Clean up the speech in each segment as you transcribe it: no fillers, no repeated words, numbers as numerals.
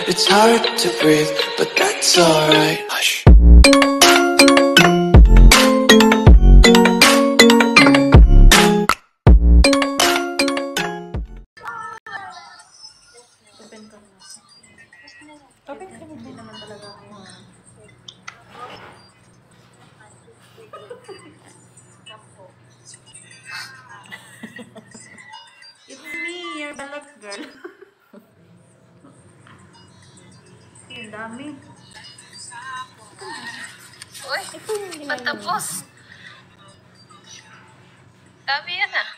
It's hard to breathe, but that's alright. Hush. Open ka na. Hindi naman talaga ako. It's me, your balot girl. Ang dami. Uy, patapos. Dami yan ah.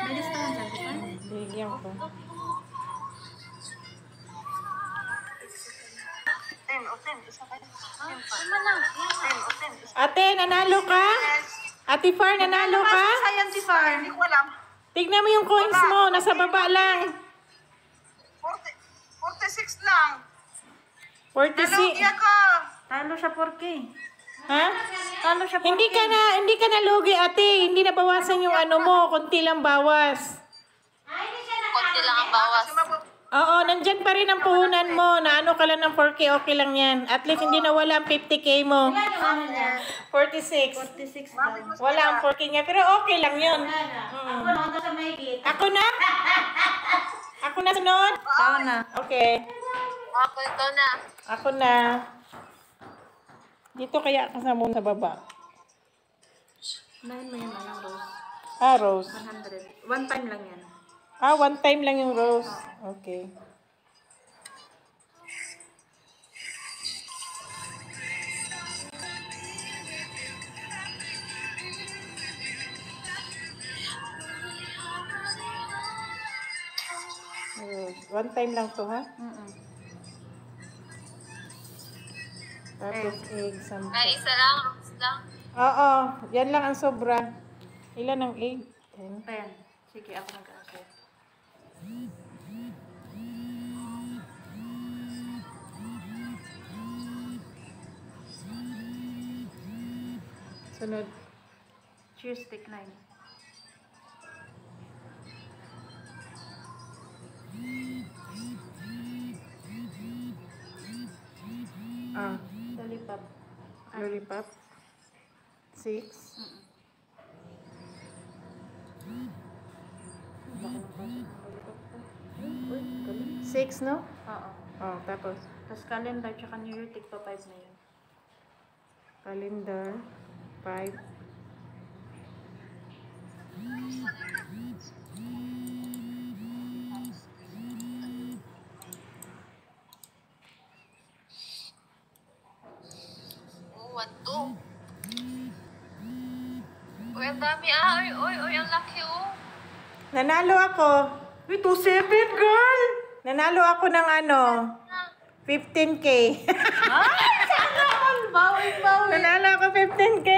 May listahan dyan, di ba? Bigyan ko. Ate, nanalo ka? Ate Far, nanalo ka? Sayang si Far. Hindi ko alam. Tignan mo yung coins mo. Nasa baba lang. 46 lang. 46. Iya ka. Talo siya 4K. Ha? Talo siya 4K. Hindi ka na lugi, ate. Hindi na bawasan yung ano mo. Konti lang bawas. Konti lang ang bawas. Oo, nandyan pa rin ang puhunan mo. Na ano ka lang ng 4K, okay lang yan. At least hindi na wala ang 50K mo. 46. 46 daw. Wala ang 4K niya, pero okay lang yun. Ako na? Ako na sunod? Tao na. Okay. Ako ito na. Ako na. Dito kaya ka sa muna sa baba. 9 mo yan, anong Rose? Ah, Rose. 100. One time lang yan. Ah, one time lang yung Rose. Okay. Rose. One time lang to, ha? Tapos egg, sampo. Ay, isa lang. Rose lang. Oo, yan lang ang sobra. Ilan ang egg? 10. 10. Sige, ako nag-aakit. Sunod. Cheers, stick 9. Ah, Lollipop. lollipop. 6. Six, no? Oo. Oh, tapos Tapos calendar, tsaka New Year, tigpa 5 na yun. calendar, 5. Oh, 1, 2. Uy, ang dami ah. Uy, ang laki oh. Nanalo ako. Uy, 2-7, girl! Nanalo ako ng ano, 15K. Bawi. Nanalo ako 15K.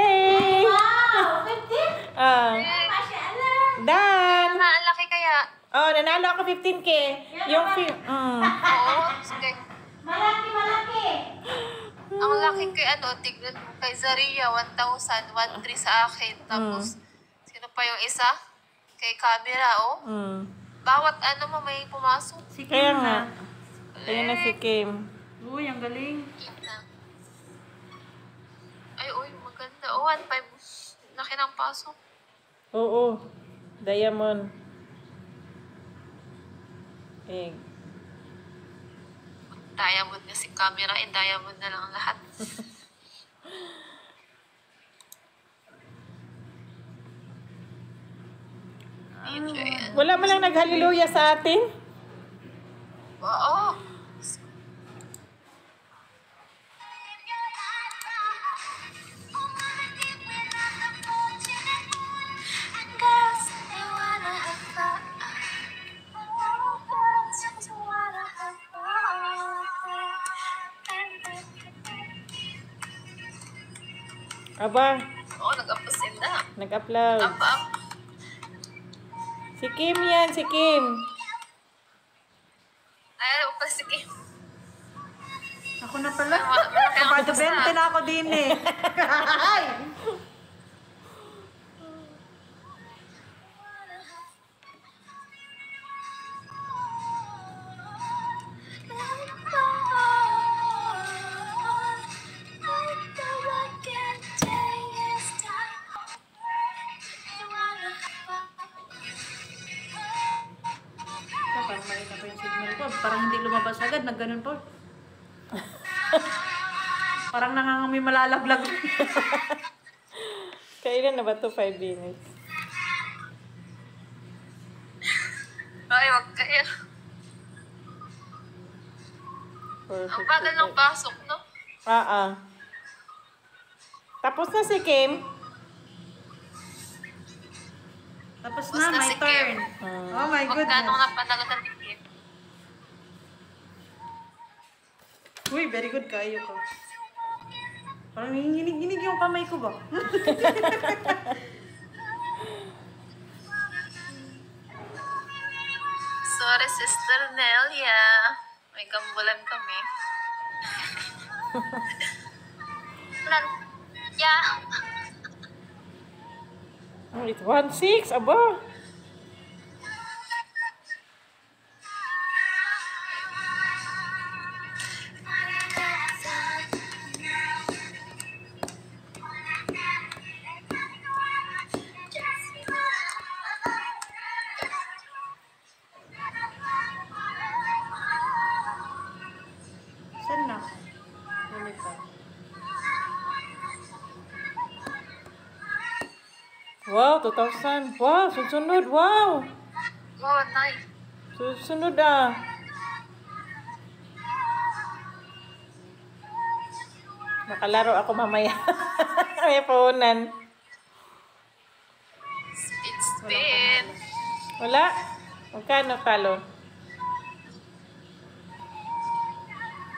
Wow! 15? Ah, done. Ang laki kaya. Oh, nanalo ako 15K. Yung Oo, sige. Malaki! Ang laki kay tignan mo. Kay Zaria, 1,000. 1,300 sa akin. Tapos, sino pa yung isa? Kay camera, oh. Bawat mo may pumasok. Si Kim Kaya na. nga. Kaya na si Kim. Uy, ang galing. Ay, uy, maganda. Oh, 1,500. Laki ng pasok. Oo. Diamond. Egg. Diamond na si camera. Diamond na lang lahat. Enjoy yan. Wala mo lang naghaliluya sa atin? Oo. Aba, Oo, nag-upload na. nag-upload. Up. Si Kim yan, si Kim. Ay, alam mo pa, sige. Ako na pala. Malaki ang Kapag basta. 20 na ako din eh. pa, parang hindi lumabas agad, nagganon pa. Parang nangangamoy malalaglag. Kailan na ba to? 5 minutes. Ay, wag kayo. Perfect. Ang bagal ng pasok, no? Tapos na si Kim. Tapos Tapos na, na my si turn. Kim. Oh my Magkano goodness. nga panagatan ni Kim? Uy, very good kayo ko. Parang nanginginig yung kamay ko ba? Sorry, Sister Nelia. May gambulan kami. Yeah. Oh, it's 1-6. Aba. Saan na? Lumipad. Wow, 2,000. Wow, susunod. Wow. Wow, nice. Susunod ah. Makalaro ako mamaya. May puhunan. Spin. Wala? Magkano talo?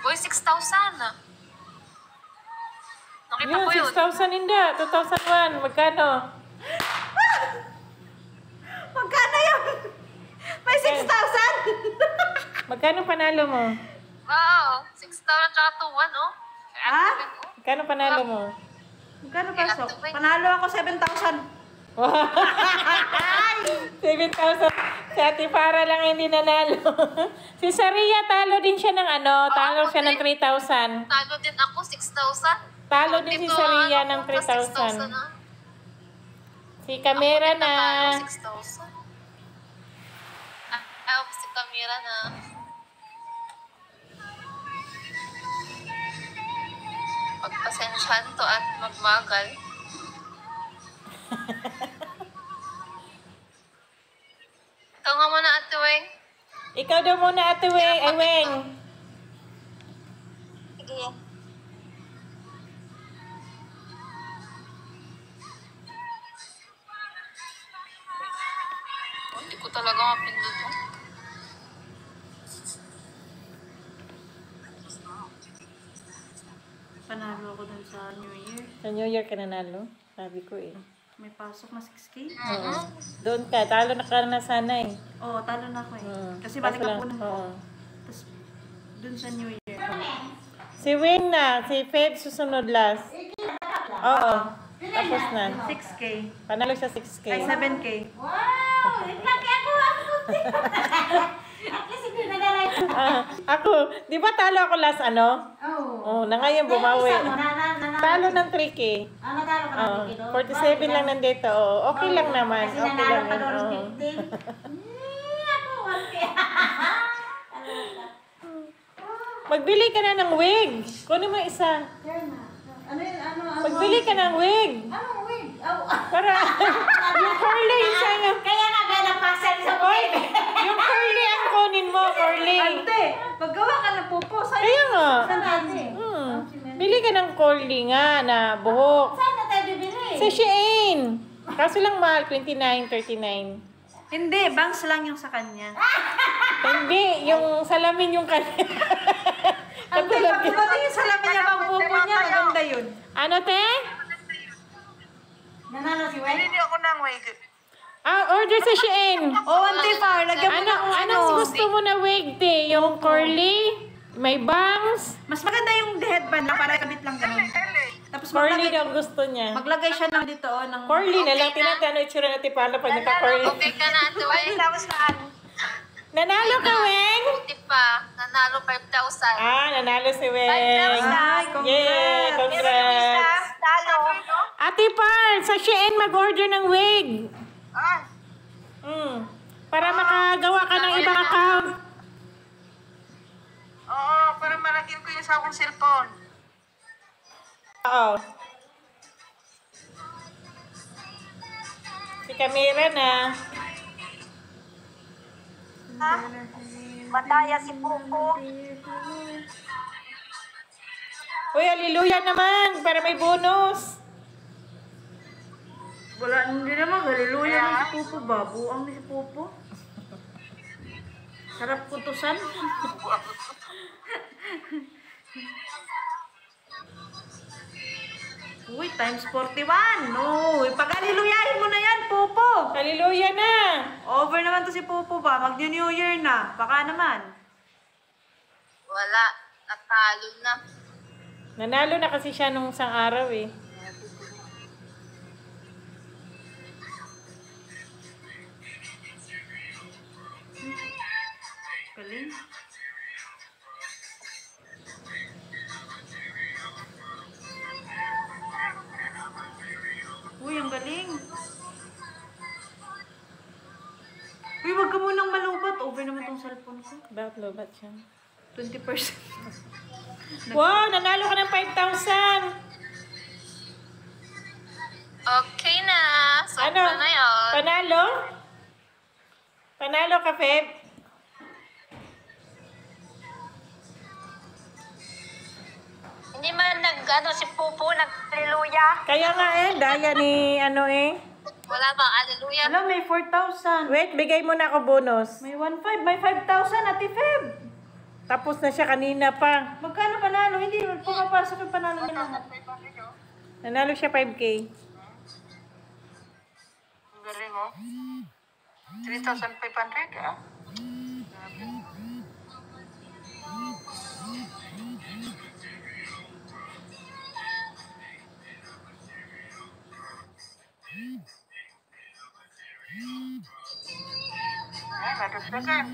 Uy, 6,000 na. Nakita Yun, ko yun. 6,000 hindi. 2,001. Magkano? Magkano yun? May 6,000! Magkano panalo mo? Wow, 6,000 tsaka 2,1, oh. Ha? Magkano panalo mo? Magkano pasok? Panalo ako 7,000. 7,000. Si Ate Farah lang hindi nanalo. Si Saria, talo din siya ng ano, talo siya ng 3,000. Talo din ako, 6,000. Talo din si Saria ng 3,000. Si Camera na. Talo 6,000. Ayaw si Camera na. Pagpasensyahan to at magmagal. Ikaw nga muna, Ate Weng. Ikaw daw muna, Ate Weng. Ay, Weng. Sige. Hindi ko talaga mapindot to. Panalo ako dun sa New Year. Sa New Year ka nanalo? Sabi ko eh. May pasok na 6K. Oo. Doon ka. Talo na ka na sana eh. Oo, talo na ako eh. Kasi Kaso balik lang, ako na. oo. Tapos, dun sa New Year. Si Weng na. Si Feb susunod last. Oo. Tapos na. 6K. Panalo siya 6K. Ay, 7K. Ako, di ba talo ako last ano? Oo. Na ngayon bumawi. Talo ng 3K. Oo. 47 lang nandito. Oo. Okay lang naman. Okay lang yun. Oo. Magbili ka na ng wig. Kunin mo isa. Magbili ka ng wig. Para yung curly sana. Kaya nga ganang pasal sa Oy, yung curly ang kunin mo, curly. Ante, maggawa ka ng pupo. Kaya nga. Saan ante? Bili ka ng curly nga na buhok. Saan na tayo bibili? Sa Shein. Kaso lang mahal, 29, 39. Hindi, bangs lang yung sa kanya. Hindi, yung salamin yung kanya. Ante, pati yung salamin niya pang pupo niya, maganda yun. Ano, te? Nanalo si Wen? Hindi ako ng wig. Order sa Shein. Oh, ante Far, lagyan mo ng Anong gusto mo na wig, te? Yung curly? May bangs? Mas maganda yung headband na para kabit lang ganun. Tapos Curly daw gusto niya. maglagay siya ng dito, ng... Curly na lang. Tinatanong itsura natin paano pag naka-curly. Okay ka na, Ate Weng. Nanalo ka, Weng? Buti pa. Nanalo 5,000. Nanalo si Weng. Ay, congrats. Yay, congrats. Talo. Ate Par, sa Shein mag-order ng wig. Para makagawa ka ng ibang account. para malagyan ko yung sa akong cellphone. Oo. Si Camila na. Ha? Mataya si Pupo. Uy, hallelujah naman. Para may bonus. Wala, hindi naman. Hallelujah na si Pupo. Babuang ni si Pupo. Sarap kutusan. Uy, times 41. No, pag-hallelujahhin mo na yan, Pupo. Hallelujah na. Over naman to si Pupo ba? Mag-New Year na. Baka naman. Wala. Natalo na. Nanalo na kasi siya nung isang araw eh. Galing. Uy, ang galing. Uy, wag ka munang malubat. Over naman tong cellphone ko. Bakit lobat siya? 20%. Wow, nanalo ka ng 5,000. Okay na. Sobra Ano? na yun. Panalo? Panalo ka, Feb? Hindi man si Pupo, nag-hallelujah. Kaya nga eh, daya ni ano eh. Wala bang hallelujah? Alam, may 4,000. Wait, bigay mo na ako bonus. May 1,500. May 5,000, Ate Feb. Tapos na siya kanina pa. Magkano panalo? Hindi, pumapasok yung panalo niya lahat. Nanalo siya 5K. Ang galing mo. 3,500 ah. Ay, natagdagan.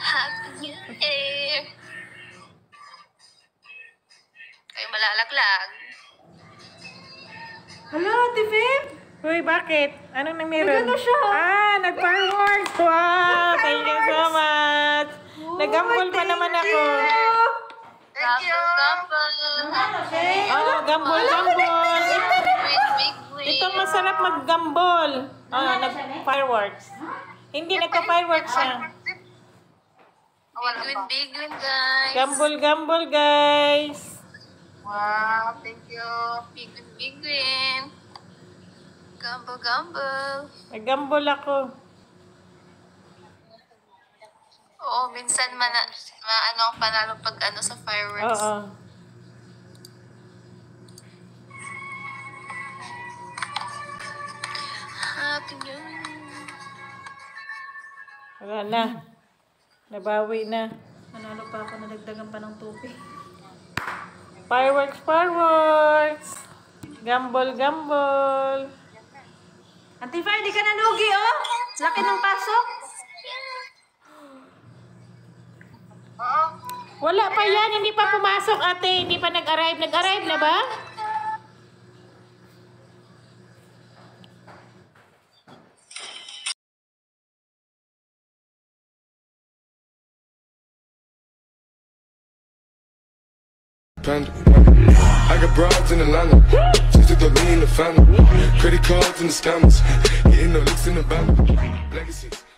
Happy New Year! Kayo malalaglag. Hala, Ate Feb. Uy, bakit? Anong nang meron? Nag-ano siya? Ah, nag-fireworks! Wow! Thank you so much! Nag-gamble pa naman ako. Thank you. Oh, gambol. Wait. Ito masarap mag-gambol. Oh, nag-fireworks. Hindi, nagka-fireworks siya. Big win, guys. Gambol, guys. Wow, thank you. Big win. Gamble. Nag-gambol ako. Oo, minsan ano ang panalo pag ano sa fireworks. Oo. Happy New Year. Wala na. Nabawi na. Nanalo pa ako, nadagdagan pa ng tubig. Fireworks. Gambol. Ate Feb, di ka nanugi, oh. Laki ng pasok. Oo. Wala pa yan. Hindi pa pumasok, ate. Hindi pa nag-arrive. Nag-arrive na ba? I got broads in Atlanta, just to throw me in the family. Credit cards and the scammers, hitting the licks in the band. Legacies.